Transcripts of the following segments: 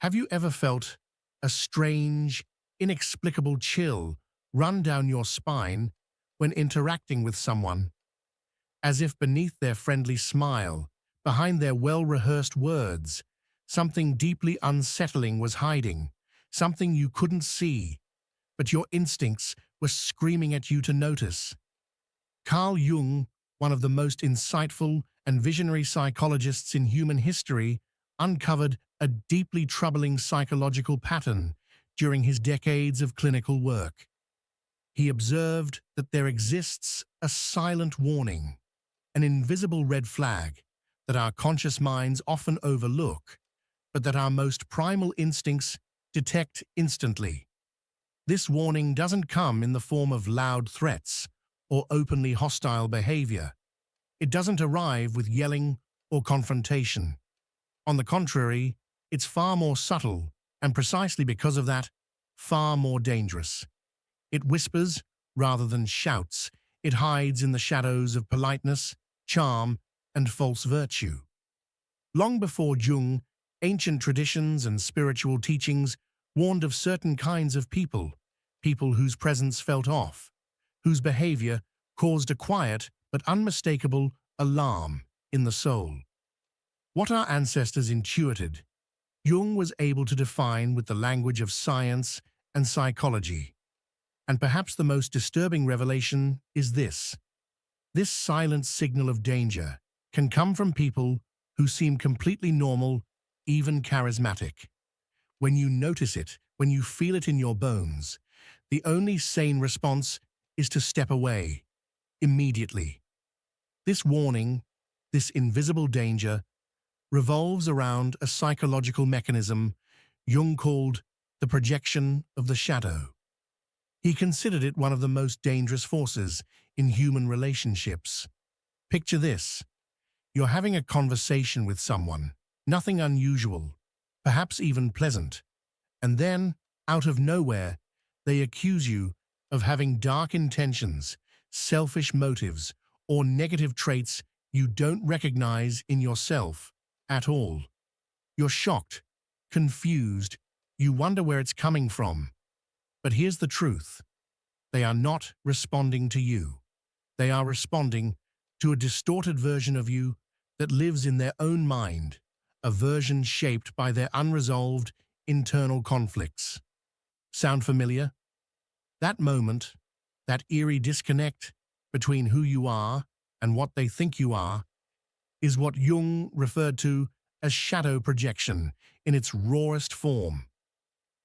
Have you ever felt a strange, inexplicable chill run down your spine when interacting with someone, as if beneath their friendly smile, behind their well-rehearsed words, something deeply unsettling was hiding, something you couldn't see, but your instincts were screaming at you to notice? Carl Jung, one of the most insightful and visionary psychologists in human history, uncovered a deeply troubling psychological pattern during his decades of clinical work. He observed that there exists a silent warning, an invisible red flag that our conscious minds often overlook, but that our most primal instincts detect instantly. This warning doesn't come in the form of loud threats or openly hostile behavior. It doesn't arrive with yelling or confrontation. On the contrary, it's far more subtle, and precisely because of that, far more dangerous. It whispers rather than shouts. It hides in the shadows of politeness, charm, and false virtue. Long before Jung, ancient traditions and spiritual teachings warned of certain kinds of people, people whose presence felt off, whose behavior caused a quiet but unmistakable alarm in the soul. What our ancestors intuited, Jung was able to define with the language of science and psychology. And perhaps the most disturbing revelation is this. This silent signal of danger can come from people who seem completely normal, even charismatic. When you notice it, when you feel it in your bones, the only sane response is to step away, immediately. This warning, this invisible danger, revolves around a psychological mechanism Jung called the projection of the shadow. He considered it one of the most dangerous forces in human relationships. Picture this. You're having a conversation with someone, nothing unusual, perhaps even pleasant, and then, out of nowhere, they accuse you of having dark intentions, selfish motives, or negative traits you don't recognize in yourself at all. You're shocked, confused, you wonder where it's coming from. But here's the truth. They are not responding to you. They are responding to a distorted version of you that lives in their own mind, a version shaped by their unresolved internal conflicts. Sound familiar? That moment, that eerie disconnect between who you are and what they think you are, is what Jung referred to as shadow projection in its rawest form.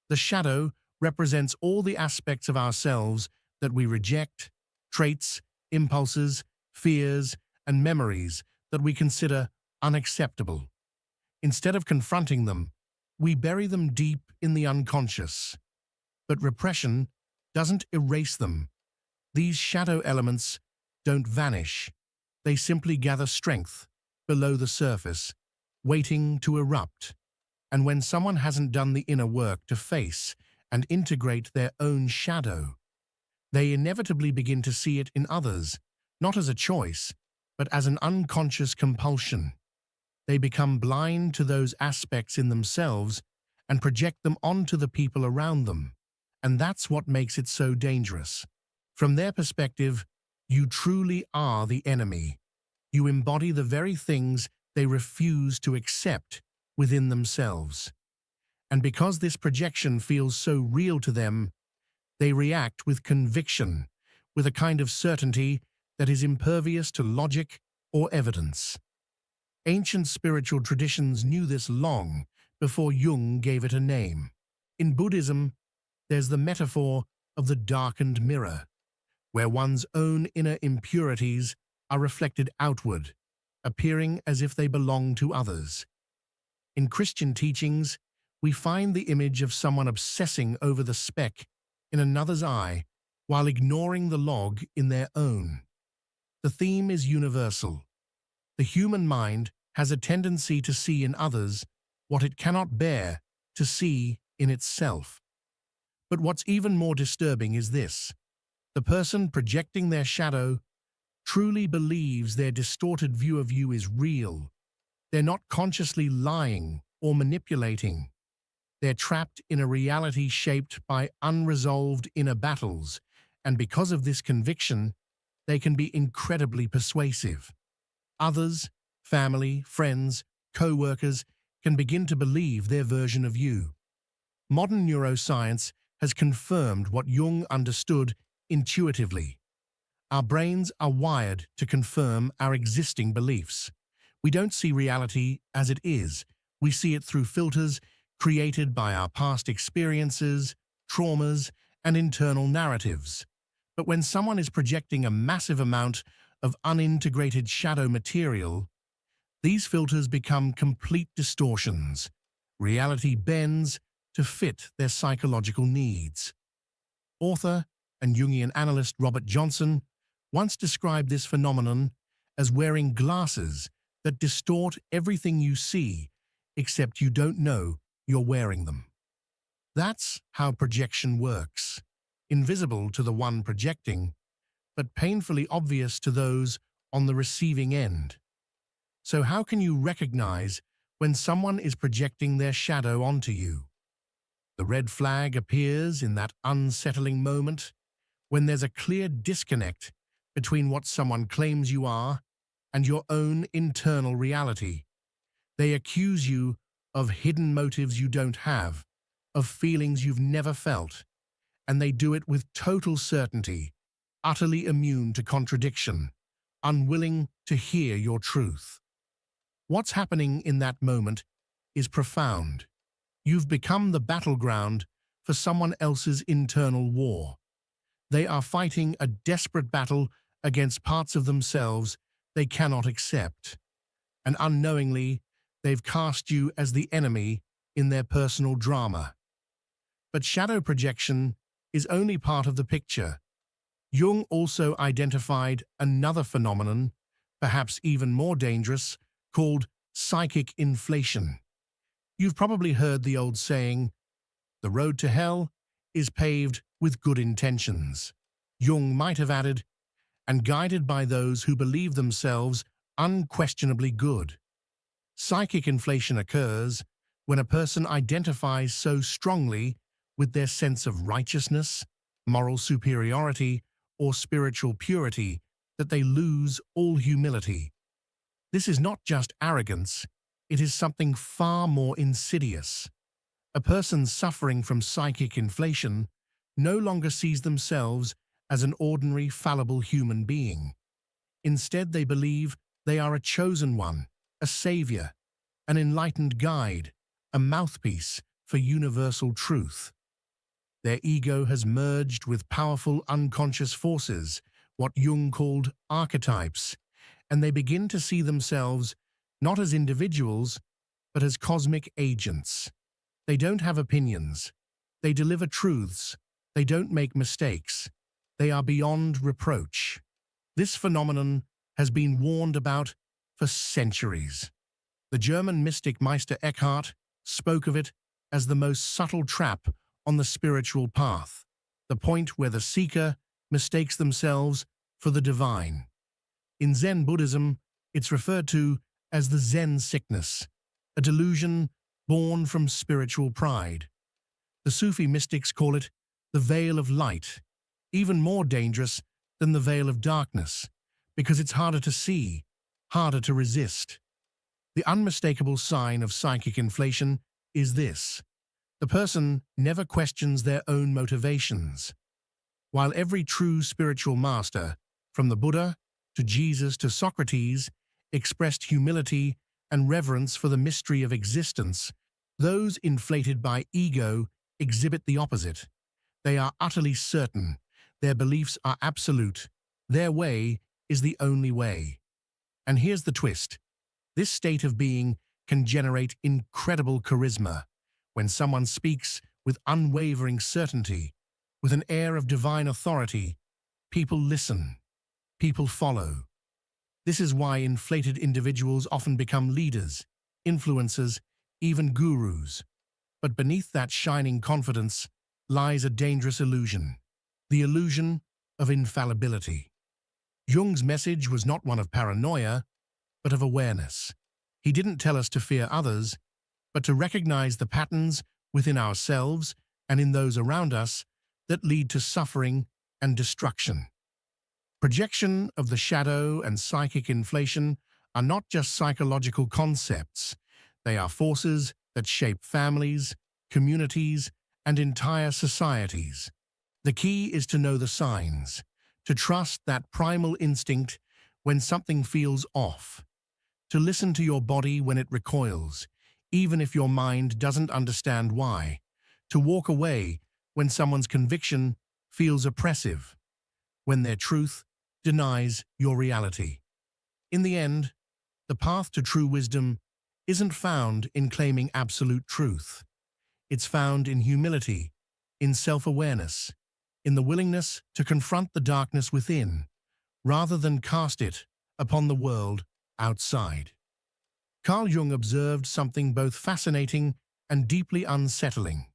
The shadow represents all the aspects of ourselves that we reject, traits, impulses, fears, and memories that we consider unacceptable. Instead of confronting them, we bury them deep in the unconscious. But repression doesn't erase them. These shadow elements don't vanish. They simply gather strength below the surface, waiting to erupt. And when someone hasn't done the inner work to face and integrate their own shadow, they inevitably begin to see it in others, not as a choice, but as an unconscious compulsion. They become blind to those aspects in themselves and project them onto the people around them. And that's what makes it so dangerous. From their perspective, you truly are the enemy. You embody the very things they refuse to accept within themselves. And because this projection feels so real to them, they react with conviction, with a kind of certainty that is impervious to logic or evidence. Ancient spiritual traditions knew this long before Jung gave it a name. In Buddhism, there's the metaphor of the darkened mirror, where one's own inner impurities are reflected outward, appearing as if they belong to others. In Christian teachings, we find the image of someone obsessing over the speck in another's eye while ignoring the log in their own. The theme is universal. The human mind has a tendency to see in others what it cannot bear to see in itself. But what's even more disturbing is this. The person projecting their shadow truly believes their distorted view of you is real. They're not consciously lying or manipulating. They're trapped in a reality shaped by unresolved inner battles, and because of this conviction, they can be incredibly persuasive. Others, family, friends, co-workers, can begin to believe their version of you. Modern neuroscience has confirmed what Jung understood intuitively. Our brains are wired to confirm our existing beliefs. We don't see reality as it is. We see it through filters created by our past experiences, traumas, and internal narratives. But when someone is projecting a massive amount of unintegrated shadow material, these filters become complete distortions. Reality bends to fit their psychological needs. Author and Jungian analyst Robert Johnson once described this phenomenon as wearing glasses that distort everything you see, except you don't know you're wearing them. That's how projection works. Invisible to the one projecting, but painfully obvious to those on the receiving end. So how can you recognize when someone is projecting their shadow onto you? The red flag appears in that unsettling moment when there's a clear disconnect between what someone claims you are and your own internal reality. They accuse you of hidden motives you don't have, of feelings you've never felt, and they do it with total certainty, utterly immune to contradiction, unwilling to hear your truth. What's happening in that moment is profound. You've become the battleground for someone else's internal war. They are fighting a desperate battle against parts of themselves they cannot accept. And unknowingly, they've cast you as the enemy in their personal drama. But shadow projection is only part of the picture. Jung also identified another phenomenon, perhaps even more dangerous, called psychic inflation. You've probably heard the old saying, "The road to hell is paved with good intentions." Jung might have added, "and guided by those who believe themselves unquestionably good." Psychic inflation occurs when a person identifies so strongly with their sense of righteousness, moral superiority, or spiritual purity that they lose all humility. This is not just arrogance, it is something far more insidious. A person suffering from psychic inflation no longer sees themselves as an ordinary, fallible human being. Instead, they believe they are a chosen one, a savior, an enlightened guide, a mouthpiece for universal truth. Their ego has merged with powerful unconscious forces, what Jung called archetypes, and they begin to see themselves not as individuals, but as cosmic agents. They don't have opinions. They deliver truths. They don't make mistakes. They are beyond reproach. This phenomenon has been warned about for centuries. The German mystic Meister Eckhart spoke of it as the most subtle trap on the spiritual path, the point where the seeker mistakes themselves for the divine. In Zen Buddhism, it's referred to as the Zen sickness, a delusion born from spiritual pride. The Sufi mystics call it the veil of light, even more dangerous than the veil of darkness, because it's harder to see, harder to resist. The unmistakable sign of psychic inflation is this: the person never questions their own motivations. While every true spiritual master, from the Buddha to Jesus to Socrates, expressed humility and reverence for the mystery of existence, those inflated by ego exhibit the opposite. They are utterly certain. Their beliefs are absolute. Their way is the only way. And here's the twist. This state of being can generate incredible charisma. When someone speaks with unwavering certainty, with an air of divine authority, people listen. People follow. This is why inflated individuals often become leaders, influencers, even gurus. But beneath that shining confidence lies a dangerous illusion, the illusion of infallibility. Jung's message was not one of paranoia, but of awareness. He didn't tell us to fear others, but to recognize the patterns within ourselves and in those around us that lead to suffering and destruction. Projection of the shadow and psychic inflation are not just psychological concepts, they are forces that shape families, communities, and entire societies. The key is to know the signs, to trust that primal instinct when something feels off, to listen to your body when it recoils, even if your mind doesn't understand why, to walk away when someone's conviction feels oppressive, when their truth denies your reality. In the end, the path to true wisdom isn't found in claiming absolute truth. It's found in humility, in self-awareness, in the willingness to confront the darkness within, rather than cast it upon the world outside. Carl Jung observed something both fascinating and deeply unsettling.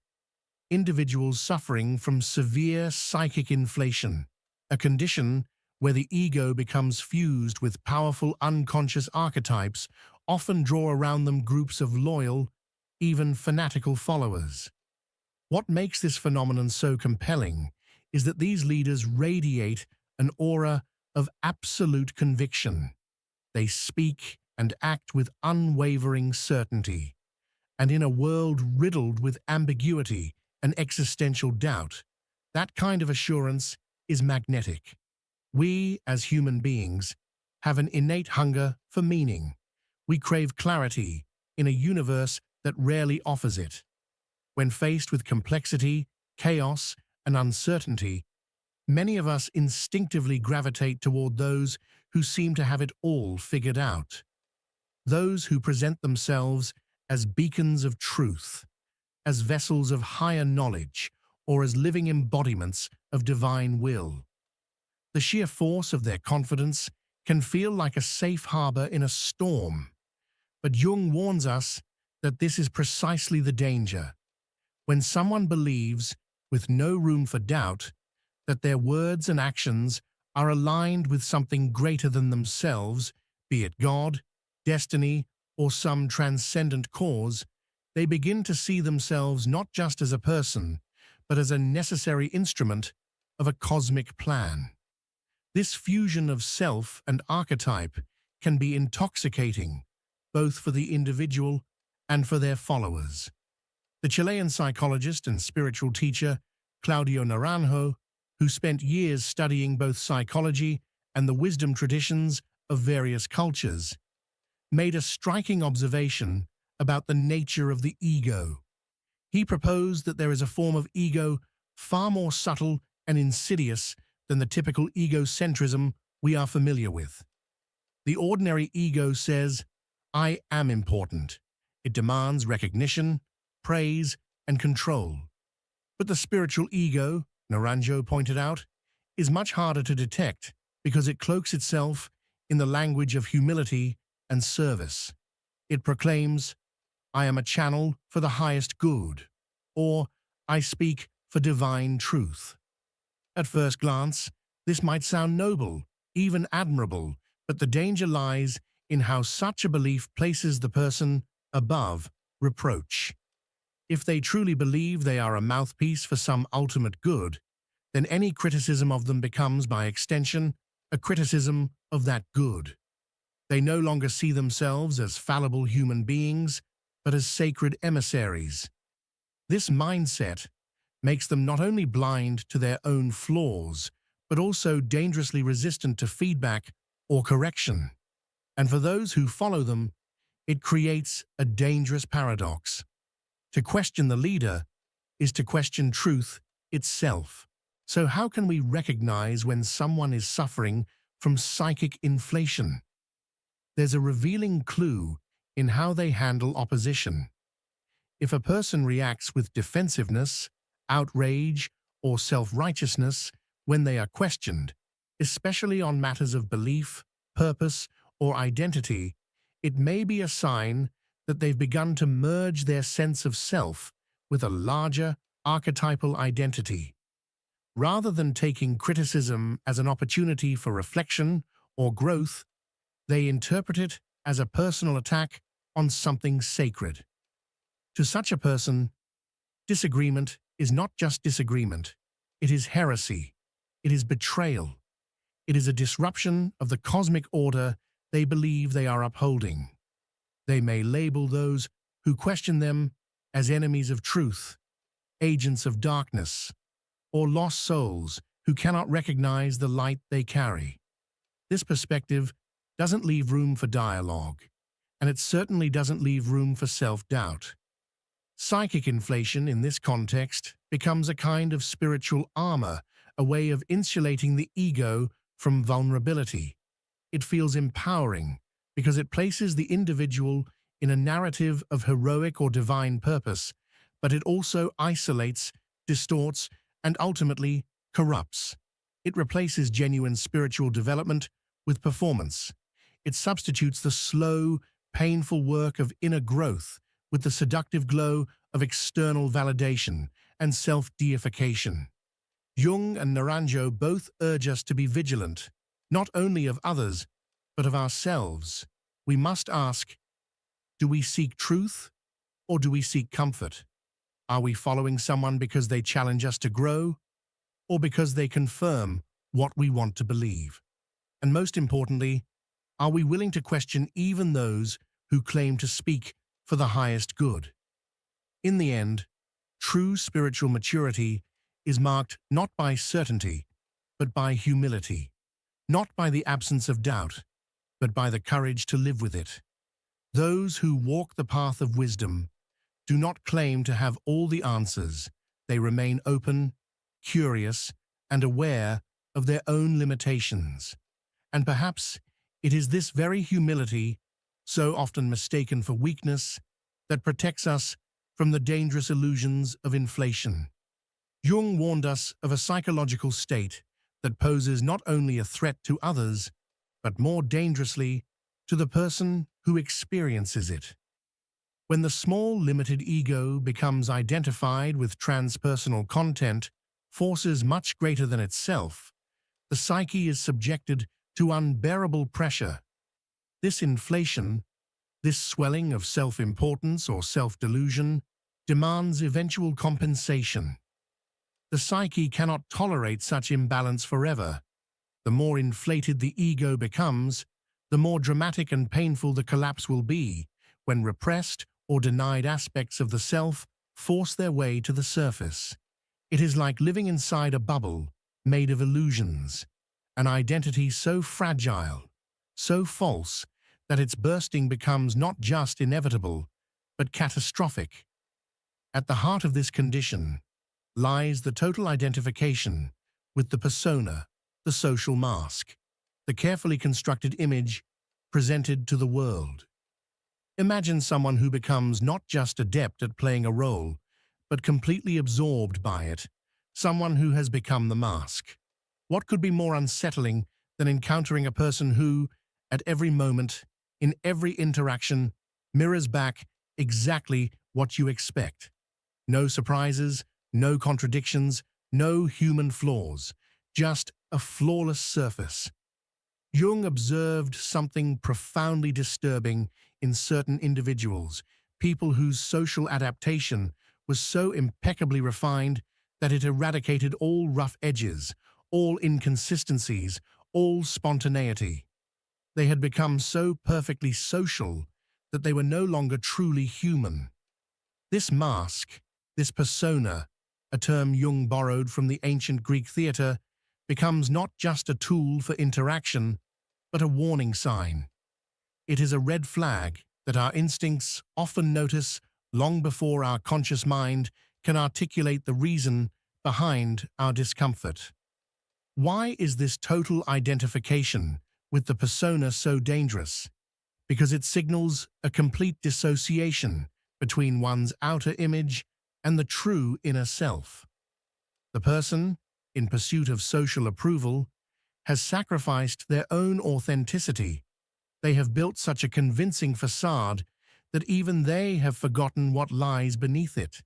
Individuals suffering from severe psychic inflation, a condition where the ego becomes fused with powerful unconscious archetypes, often draw around them groups of loyal, even fanatical followers. What makes this phenomenon so compelling is that these leaders radiate an aura of absolute conviction. They speak and act with unwavering certainty. And in a world riddled with ambiguity and existential doubt, that kind of assurance is magnetic. We, as human beings, have an innate hunger for meaning. We crave clarity in a universe that rarely offers it. When faced with complexity, chaos, and uncertainty, many of us instinctively gravitate toward those who seem to have it all figured out. Those who present themselves as beacons of truth, as vessels of higher knowledge, or as living embodiments of divine will. The sheer force of their confidence can feel like a safe harbor in a storm. But Jung warns us that this is precisely the danger. When someone believes, with no room for doubt, that their words and actions are aligned with something greater than themselves, be it God, destiny, or some transcendent cause, they begin to see themselves not just as a person, but as a necessary instrument of a cosmic plan. This fusion of self and archetype can be intoxicating, both for the individual and for their followers. The Chilean psychologist and spiritual teacher Claudio Naranjo, who spent years studying both psychology and the wisdom traditions of various cultures, made a striking observation about the nature of the ego. He proposed that there is a form of ego far more subtle and insidious than the typical egocentrism we are familiar with. The ordinary ego says, "I am important." It demands recognition, praise, and control. But the spiritual ego, Naranjo pointed out, is much harder to detect because it cloaks itself in the language of humility and service. It proclaims, "I am a channel for the highest good," or "I speak for divine truth." At first glance, this might sound noble, even admirable, but the danger lies in how such a belief places the person above reproach. If they truly believe they are a mouthpiece for some ultimate good, then any criticism of them becomes, by extension, a criticism of that good. They no longer see themselves as fallible human beings, but as sacred emissaries. This mindset makes them not only blind to their own flaws, but also dangerously resistant to feedback or correction. And for those who follow them, it creates a dangerous paradox. To question the leader is to question truth itself. So how can we recognize when someone is suffering from psychic inflation? There's a revealing clue in how they handle opposition. If a person reacts with defensiveness, outrage, or self-righteousness when they are questioned, especially on matters of belief, purpose, or identity, it may be a sign that they've begun to merge their sense of self with a larger archetypal identity. Rather than taking criticism as an opportunity for reflection or growth, they interpret it as a personal attack on something sacred. To such a person, Disagreement is not just disagreement. It is heresy. It is betrayal. It is a disruption of the cosmic order they believe they are upholding. They may label those who question them as enemies of truth, agents of darkness, or lost souls who cannot recognize the light they carry. This perspective doesn't leave room for dialogue, and it certainly doesn't leave room for self-doubt. Psychic inflation in this context becomes a kind of spiritual armor, a way of insulating the ego from vulnerability. It feels empowering because it places the individual in a narrative of heroic or divine purpose, but it also isolates, distorts, and ultimately corrupts. It replaces genuine spiritual development with performance. It substitutes the slow, painful work of inner growth with the seductive glow of external validation and self-deification. Jung and Naranjo both urge us to be vigilant, not only of others, but of ourselves. We must ask, do we seek truth or do we seek comfort? Are we following someone because they challenge us to grow or because they confirm what we want to believe? And most importantly, are we willing to question even those who claim to speak for the highest good? In the end, true spiritual maturity is marked not by certainty, but by humility, not by the absence of doubt, but by the courage to live with it. Those who walk the path of wisdom do not claim to have all the answers. They remain open, curious, and aware of their own limitations. And perhaps it is this very humility, so often mistaken for weakness, that protects us from the dangerous illusions of inflation. Jung warned us of a psychological state that poses not only a threat to others, but more dangerously to the person who experiences it. When the small, limited ego becomes identified with transpersonal content, forces much greater than itself, the psyche is subjected to unbearable pressure. This inflation, this swelling of self-importance or self-delusion, demands eventual compensation. The psyche cannot tolerate such imbalance forever. The more inflated the ego becomes, the more dramatic and painful the collapse will be when repressed or denied aspects of the self force their way to the surface. It is like living inside a bubble made of illusions, an identity so fragile, so false, that its bursting becomes not just inevitable, but catastrophic. At the heart of this condition lies the total identification with the persona, the social mask, the carefully constructed image presented to the world. Imagine someone who becomes not just adept at playing a role, but completely absorbed by it, someone who has become the mask. What could be more unsettling than encountering a person who, at every moment, in every interaction, mirrors back exactly what you expect? No surprises, no contradictions, no human flaws, just a flawless surface. Jung observed something profoundly disturbing in certain individuals, people whose social adaptation was so impeccably refined that it eradicated all rough edges, all inconsistencies, all spontaneity. They had become so perfectly social that they were no longer truly human. This mask, this persona, a term Jung borrowed from the ancient Greek theatre, becomes not just a tool for interaction, but a warning sign. It is a red flag that our instincts often notice long before our conscious mind can articulate the reason behind our discomfort. Why is this total identification with the persona so dangerous? Because it signals a complete dissociation between one's outer image and the true inner self. The person, in pursuit of social approval, has sacrificed their own authenticity. They have built such a convincing facade that even they have forgotten what lies beneath it.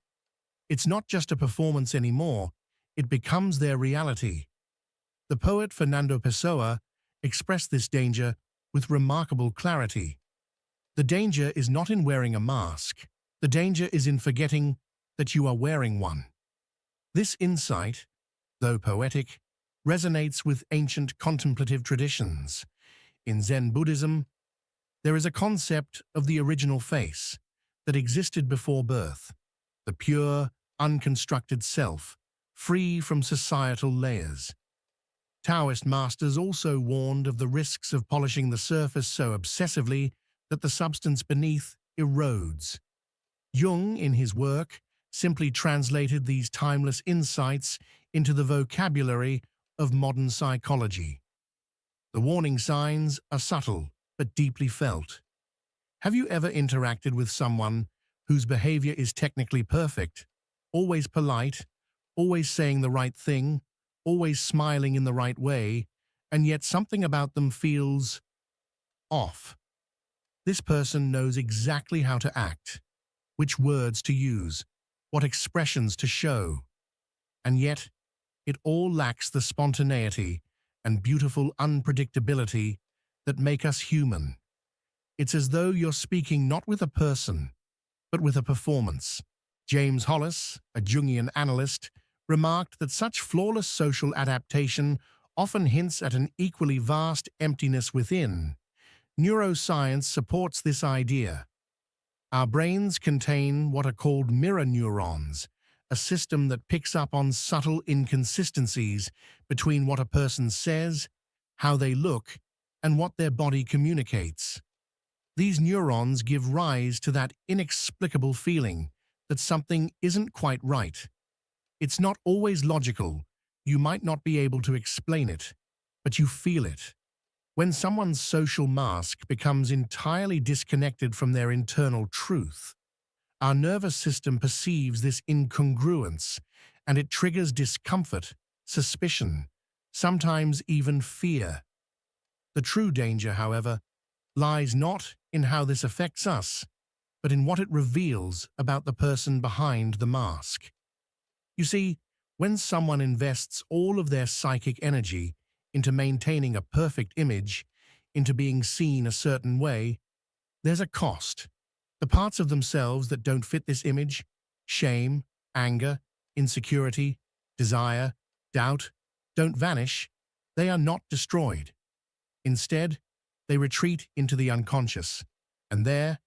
It's not just a performance anymore, it becomes their reality. The poet Fernando Pessoa expressed this danger with remarkable clarity. The danger is not in wearing a mask. The danger is in forgetting that you are wearing one. This insight, though poetic, resonates with ancient contemplative traditions. In Zen Buddhism, there is a concept of the original face that existed before birth, the pure, unconstructed self, free from societal layers. Taoist masters also warned of the risks of polishing the surface so obsessively that the substance beneath erodes. Jung, in his work, simply translated these timeless insights into the vocabulary of modern psychology. The warning signs are subtle but deeply felt. Have you ever interacted with someone whose behavior is technically perfect, always polite, always saying the right thing, always smiling in the right way, and yet something about them feels off? This person knows exactly how to act, which words to use, what expressions to show, and yet it all lacks the spontaneity and beautiful unpredictability that make us human. It's as though you're speaking not with a person, but with a performance. James Hollis, a Jungian analyst, remarked that such flawless social adaptation often hints at an equally vast emptiness within. Neuroscience supports this idea. Our brains contain what are called mirror neurons, a system that picks up on subtle inconsistencies between what a person says, how they look, and what their body communicates. These neurons give rise to that inexplicable feeling that something isn't quite right. It's not always logical. You might not be able to explain it, but you feel it. When someone's social mask becomes entirely disconnected from their internal truth, our nervous system perceives this incongruence, and it triggers discomfort, suspicion, sometimes even fear. The true danger, however, lies not in how this affects us, but in what it reveals about the person behind the mask. You see, when someone invests all of their psychic energy into maintaining a perfect image, into being seen a certain way, there's a cost. The parts of themselves that don't fit this image, shame, anger, insecurity, desire, doubt, don't vanish. They are not destroyed. Instead, they retreat into the unconscious, and there,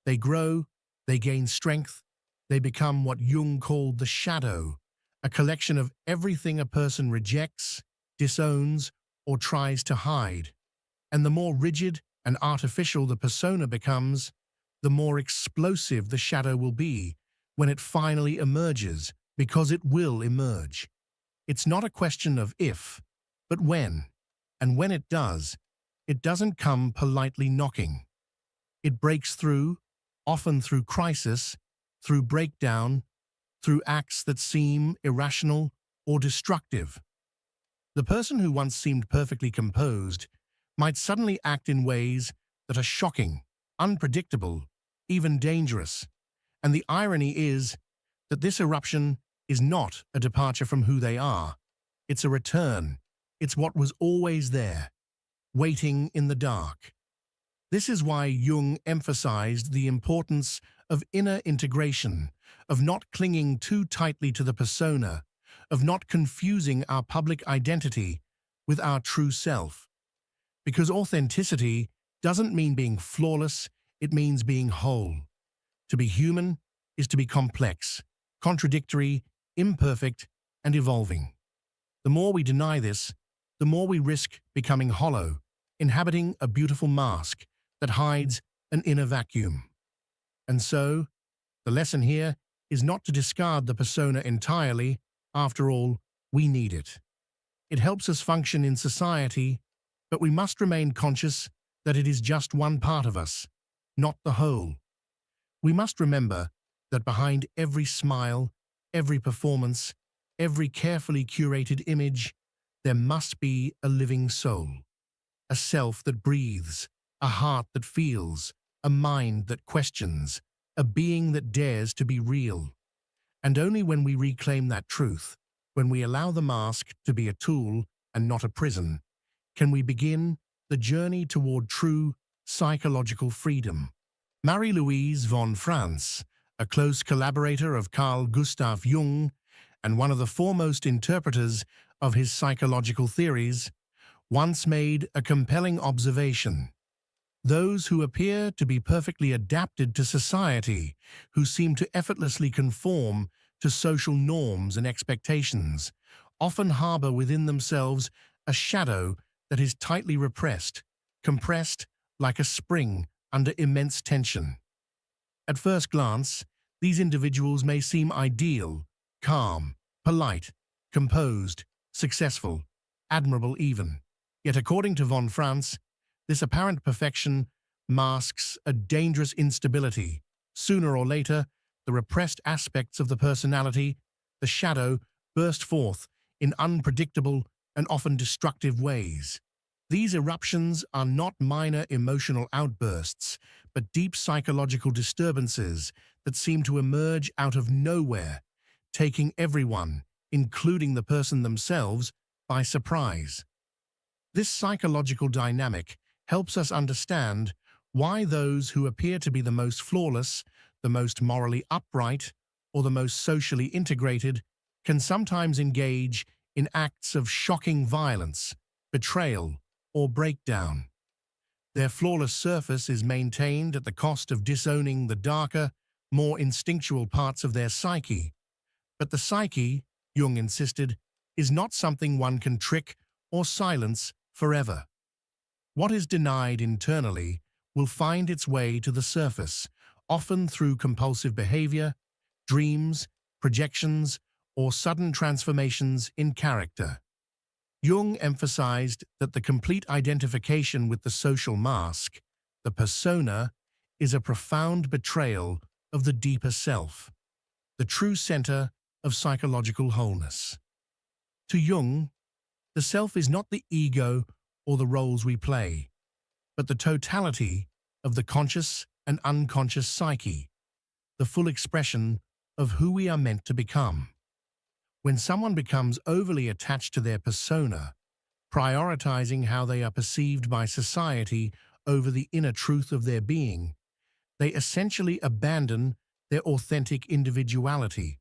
they grow, they gain strength, they become what Jung called the shadow, a collection of everything a person rejects, disowns, or tries to hide. And the more rigid and artificial the persona becomes, the more explosive the shadow will be when it finally emerges, because it will emerge. It's not a question of if, but when. And when it does, it doesn't come politely knocking. It breaks through, often through crisis, through breakdown, through acts that seem irrational or destructive. The person who once seemed perfectly composed might suddenly act in ways that are shocking, unpredictable, even dangerous. And the irony is that this eruption is not a departure from who they are. It's a return. It's what was always there, waiting in the dark. This is why Jung emphasized the importance of inner integration, of not clinging too tightly to the persona, of not confusing our public identity with our true self. Because authenticity doesn't mean being flawless, it means being whole. To be human is to be complex, contradictory, imperfect, and evolving. The more we deny this, the more we risk becoming hollow, inhabiting a beautiful mask that hides an inner vacuum. And so, the lesson here is not to discard the persona entirely. After all, we need it. It helps us function in society, but we must remain conscious that it is just one part of us, not the whole. We must remember that behind every smile, every performance, every carefully curated image, there must be a living soul, a self that breathes, a heart that feels, a mind that questions, a being that dares to be real. And only when we reclaim that truth, when we allow the mask to be a tool and not a prison, can we begin the journey toward true psychological freedom. Marie-Louise von France, a close collaborator of Carl Gustav Jung and one of the foremost interpreters of his psychological theories, once made a compelling observation. Those who appear to be perfectly adapted to society, who seem to effortlessly conform to social norms and expectations, often harbor within themselves a shadow that is tightly repressed, compressed like a spring under immense tension. At first glance, these individuals may seem ideal, calm, polite, composed, successful, admirable even. Yet according to von Franz, this apparent perfection masks a dangerous instability. Sooner or later, the repressed aspects of the personality, the shadow, burst forth in unpredictable and often destructive ways. These eruptions are not minor emotional outbursts, but deep psychological disturbances that seem to emerge out of nowhere, taking everyone, including the person themselves, by surprise. This psychological dynamic helps us understand why those who appear to be the most flawless, the most morally upright, or the most socially integrated can sometimes engage in acts of shocking violence, betrayal, or breakdown. Their flawless surface is maintained at the cost of disowning the darker, more instinctual parts of their psyche. But the psyche, Jung insisted, is not something one can trick or silence forever. What is denied internally will find its way to the surface, often through compulsive behavior, dreams, projections, or sudden transformations in character. Jung emphasized that the complete identification with the social mask, the persona, is a profound betrayal of the deeper self, the true center of psychological wholeness. To Jung, the self is not the ego or the roles we play, but the totality of the conscious and unconscious psyche, the full expression of who we are meant to become. When someone becomes overly attached to their persona, prioritizing how they are perceived by society over the inner truth of their being, they essentially abandon their authentic individuality.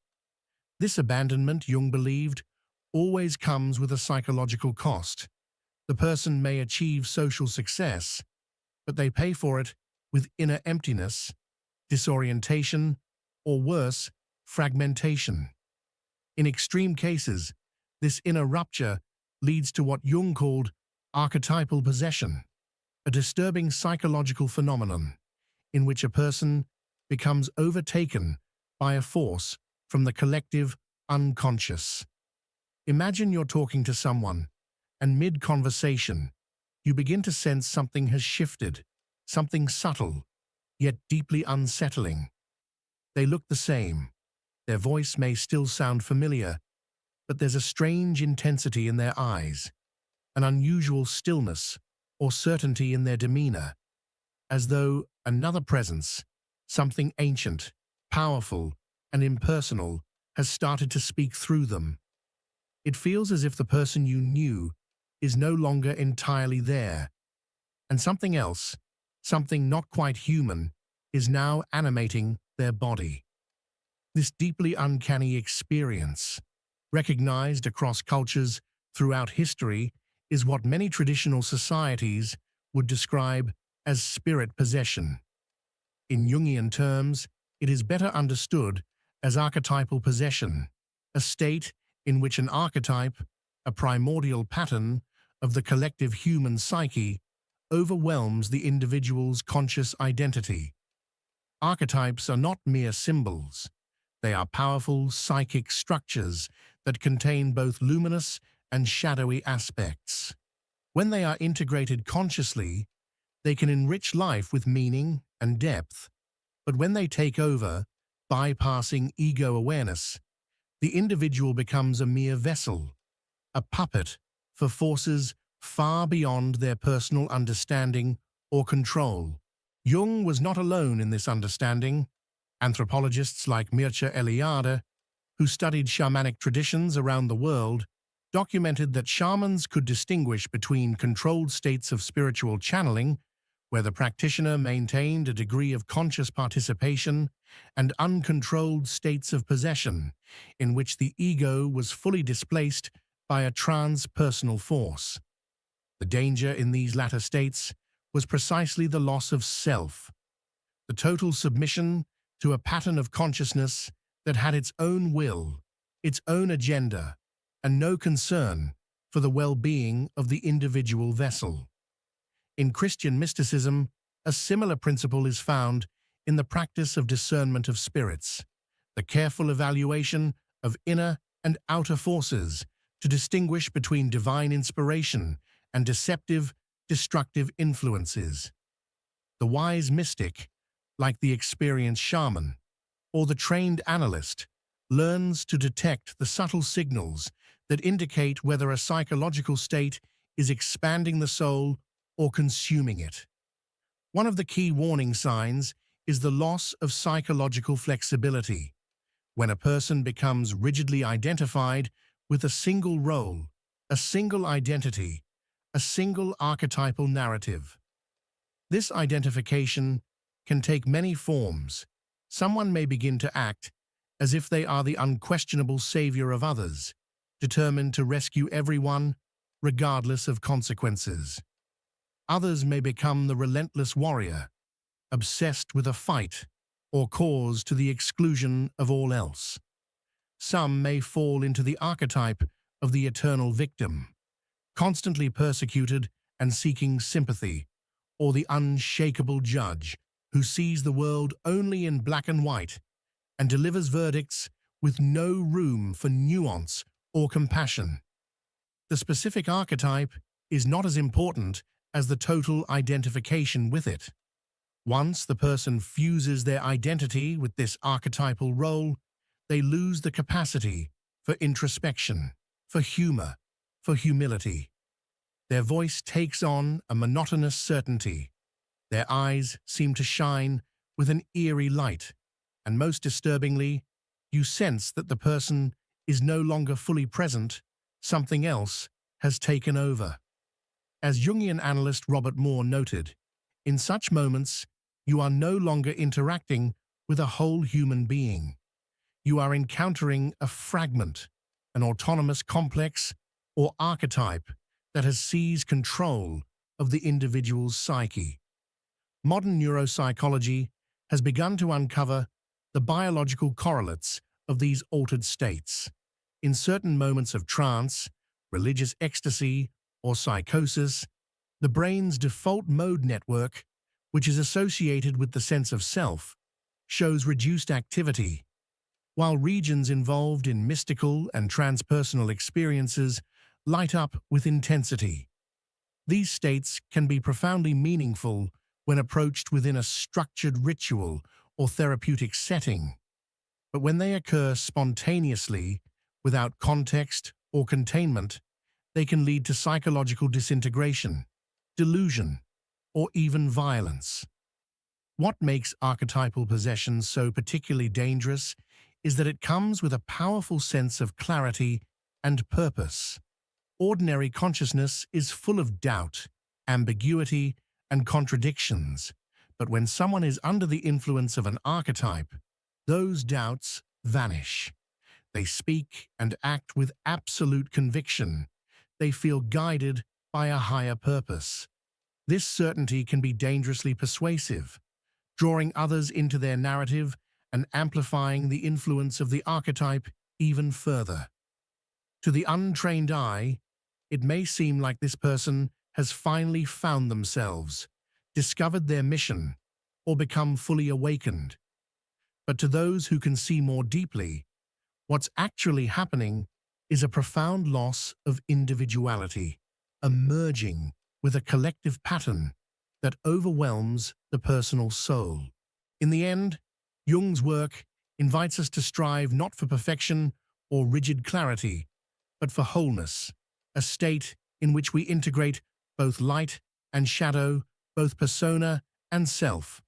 This abandonment, Jung believed, always comes with a psychological cost. The person may achieve social success, but they pay for it with inner emptiness, disorientation, or worse, fragmentation. In extreme cases, this inner rupture leads to what Jung called archetypal possession, a disturbing psychological phenomenon in which a person becomes overtaken by a force from the collective unconscious. Imagine you're talking to someone, and mid-conversation, you begin to sense something has shifted, something subtle, yet deeply unsettling. They look the same. Their voice may still sound familiar, but there's a strange intensity in their eyes, an unusual stillness or certainty in their demeanor, as though another presence, something ancient, powerful, and impersonal, has started to speak through them. It feels as if the person you knew is no longer entirely there, and something else, something not quite human, is now animating their body. This deeply uncanny experience, recognized across cultures throughout history, is what many traditional societies would describe as spirit possession. In Jungian terms, it is better understood as archetypal possession, a state in which an archetype, a primordial pattern of the collective human psyche, overwhelms the individual's conscious identity. Archetypes are not mere symbols. They are powerful psychic structures that contain both luminous and shadowy aspects. When they are integrated consciously, they can enrich life with meaning and depth. But when they take over, bypassing ego awareness, the individual becomes a mere vessel, a puppet for forces far beyond their personal understanding or control. Jung was not alone in this understanding. Anthropologists like Mircea Eliade, who studied shamanic traditions around the world, documented that shamans could distinguish between controlled states of spiritual channeling, where the practitioner maintained a degree of conscious participation and uncontrolled states of possession, in which the ego was fully displaced by a transpersonal force. The danger in these latter states was precisely the loss of self, the total submission to a pattern of consciousness that had its own will, its own agenda, and no concern for the well-being of the individual vessel. In Christian mysticism, a similar principle is found in the practice of discernment of spirits, the careful evaluation of inner and outer forces to distinguish between divine inspiration and deceptive, destructive influences. The wise mystic, like the experienced shaman, or the trained analyst, learns to detect the subtle signals that indicate whether a psychological state is expanding the soul or consuming it. One of the key warning signs is the loss of psychological flexibility, when a person becomes rigidly identified with a single role, a single identity, a single archetypal narrative. This identification can take many forms. Someone may begin to act as if they are the unquestionable savior of others, determined to rescue everyone, regardless of consequences. Others may become the relentless warrior, obsessed with a fight or cause to the exclusion of all else. Some may fall into the archetype of the eternal victim, constantly persecuted and seeking sympathy, or the unshakable judge who sees the world only in black and white and delivers verdicts with no room for nuance or compassion. The specific archetype is not as important as the total identification with it. Once the person fuses their identity with this archetypal role, they lose the capacity for introspection, for humor, for humility. Their voice takes on a monotonous certainty. Their eyes seem to shine with an eerie light, and most disturbingly, you sense that the person is no longer fully present, something else has taken over. As Jungian analyst Robert Moore noted, in such moments, you are no longer interacting with a whole human being. You are encountering a fragment, an autonomous complex or archetype that has seized control of the individual's psyche. Modern neuropsychology has begun to uncover the biological correlates of these altered states. In certain moments of trance, religious ecstasy, or psychosis, the brain's default mode network, which is associated with the sense of self, shows reduced activity, while regions involved in mystical and transpersonal experiences light up with intensity. These states can be profoundly meaningful when approached within a structured ritual or therapeutic setting, but when they occur spontaneously, without context or containment, they can lead to psychological disintegration, delusion, or even violence. What makes archetypal possession so particularly dangerous is that it comes with a powerful sense of clarity and purpose. Ordinary consciousness is full of doubt, ambiguity, and contradictions, but when someone is under the influence of an archetype, those doubts vanish. They speak and act with absolute conviction. They feel guided by a higher purpose. This certainty can be dangerously persuasive, drawing others into their narrative and amplifying the influence of the archetype even further. To the untrained eye, it may seem like this person has finally found themselves, discovered their mission, or become fully awakened. But to those who can see more deeply, what's actually happening is a profound loss of individuality, a merging with a collective pattern that overwhelms the personal soul. In the end, Jung's work invites us to strive not for perfection or rigid clarity, but for wholeness, a state in which we integrate both light and shadow, both persona and self,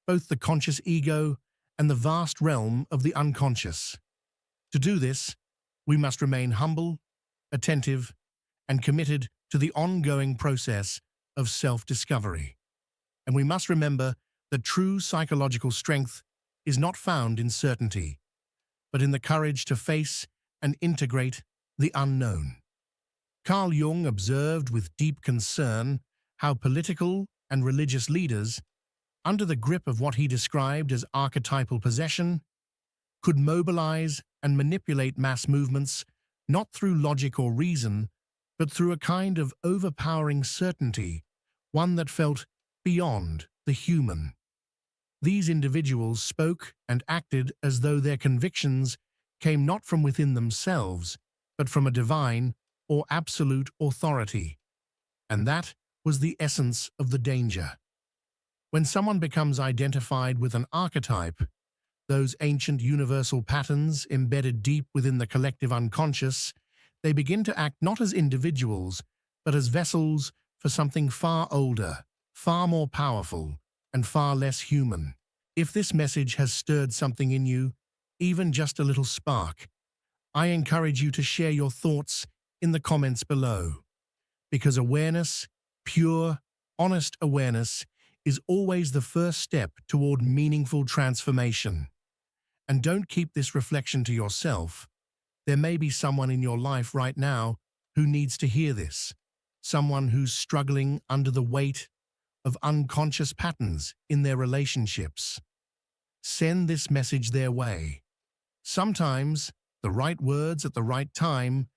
both the conscious ego and the vast realm of the unconscious. To do this, we must remain humble, attentive, and committed to the ongoing process of self-discovery. And we must remember that true psychological strength is not found in certainty, but in the courage to face and integrate the unknown. Carl Jung observed with deep concern how political and religious leaders, under the grip of what he described as archetypal possession, could mobilize and manipulate mass movements not through logic or reason, but through a kind of overpowering certainty, one that felt beyond the human. These individuals spoke and acted as though their convictions came not from within themselves, but from a divine or absolute authority. And that was the essence of the danger. When someone becomes identified with an archetype, those ancient universal patterns embedded deep within the collective unconscious, they begin to act not as individuals, but as vessels for something far older, far more powerful, and far less human. If this message has stirred something in you, even just a little spark, I encourage you to share your thoughts in the comments below. Because awareness, pure, honest awareness, is always the first step toward meaningful transformation. And don't keep this reflection to yourself. There may be someone in your life right now who needs to hear this, someone who's struggling under the weight of unconscious patterns in their relationships. Send this message their way. Sometimes the right words at the right time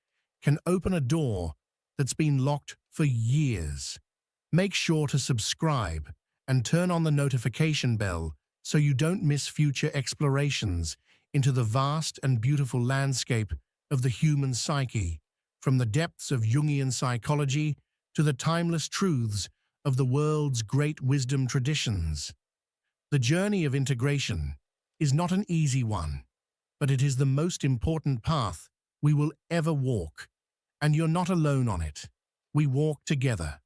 can open a door that's been locked for years. Make sure to subscribe and turn on the notification bell so you don't miss future explorations into the vast and beautiful landscape of the human psyche, from the depths of Jungian psychology to the timeless truths of the world's great wisdom traditions. The journey of integration is not an easy one, but it is the most important path we will ever walk. And you're not alone on it. We walk together.